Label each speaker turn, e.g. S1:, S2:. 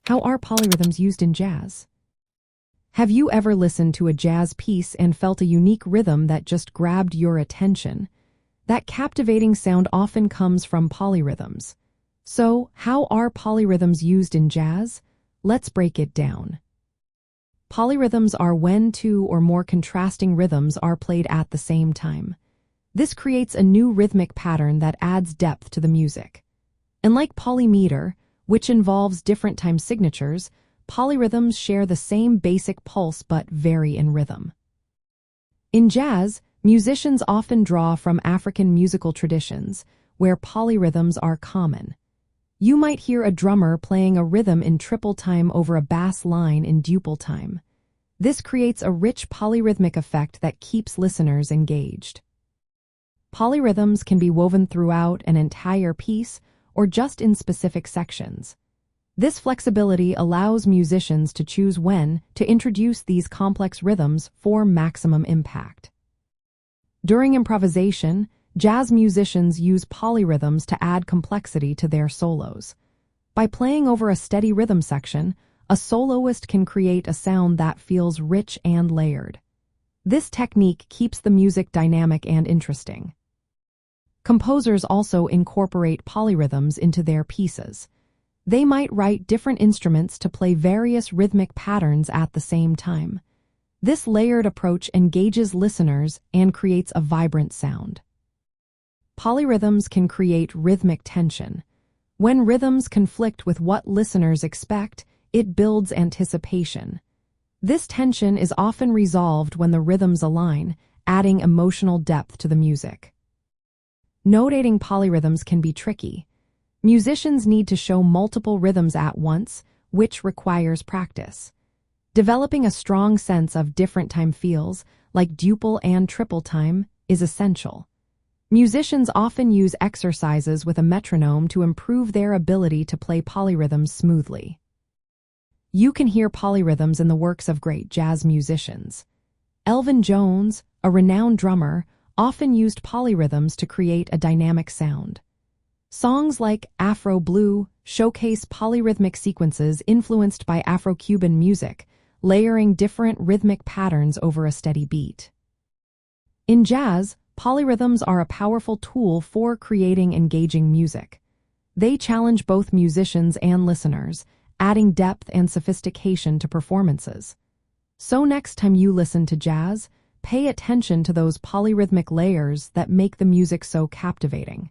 S1: How are polyrhythms used in jazz? Have you ever listened to a jazz piece and felt a unique rhythm that just grabbed your attention? That captivating sound often comes from polyrhythms. So, how are polyrhythms used in jazz? Let's break it down. Polyrhythms are when two or more contrasting rhythms are played at the same time. This creates a new rhythmic pattern that adds depth to the music. And like polymeter, which involves different time signatures, polyrhythms share the same basic pulse but vary in rhythm. In jazz, musicians often draw from African musical traditions, where polyrhythms are common. You might hear a drummer playing a rhythm in triple time over a bass line in duple time. This creates a rich polyrhythmic effect that keeps listeners engaged. Polyrhythms can be woven throughout an entire piece or just in specific sections. This flexibility allows musicians to choose when to introduce these complex rhythms for maximum impact. During improvisation, jazz musicians use polyrhythms to add complexity to their solos. By playing over a steady rhythm section, a soloist can create a sound that feels rich and layered. This technique keeps the music dynamic and interesting. Composers also incorporate polyrhythms into their pieces. They might write different instruments to play various rhythmic patterns at the same time. This layered approach engages listeners and creates a vibrant sound. Polyrhythms can create rhythmic tension. When rhythms conflict with what listeners expect, it builds anticipation. This tension is often resolved when the rhythms align, adding emotional depth to the music. Notating polyrhythms can be tricky. Musicians need to show multiple rhythms at once, which requires practice. Developing a strong sense of different time feels, like duple and triple time, is essential. Musicians often use exercises with a metronome to improve their ability to play polyrhythms smoothly. You can hear polyrhythms in the works of great jazz musicians. Elvin Jones, a renowned drummer, often used polyrhythms to create a dynamic sound. Songs like Afro Blue showcase polyrhythmic sequences influenced by Afro-Cuban music, layering different rhythmic patterns over a steady beat. In jazz, polyrhythms are a powerful tool for creating engaging music. They challenge both musicians and listeners, adding depth and sophistication to performances. So next time you listen to jazz, pay attention to those polyrhythmic layers that make the music so captivating.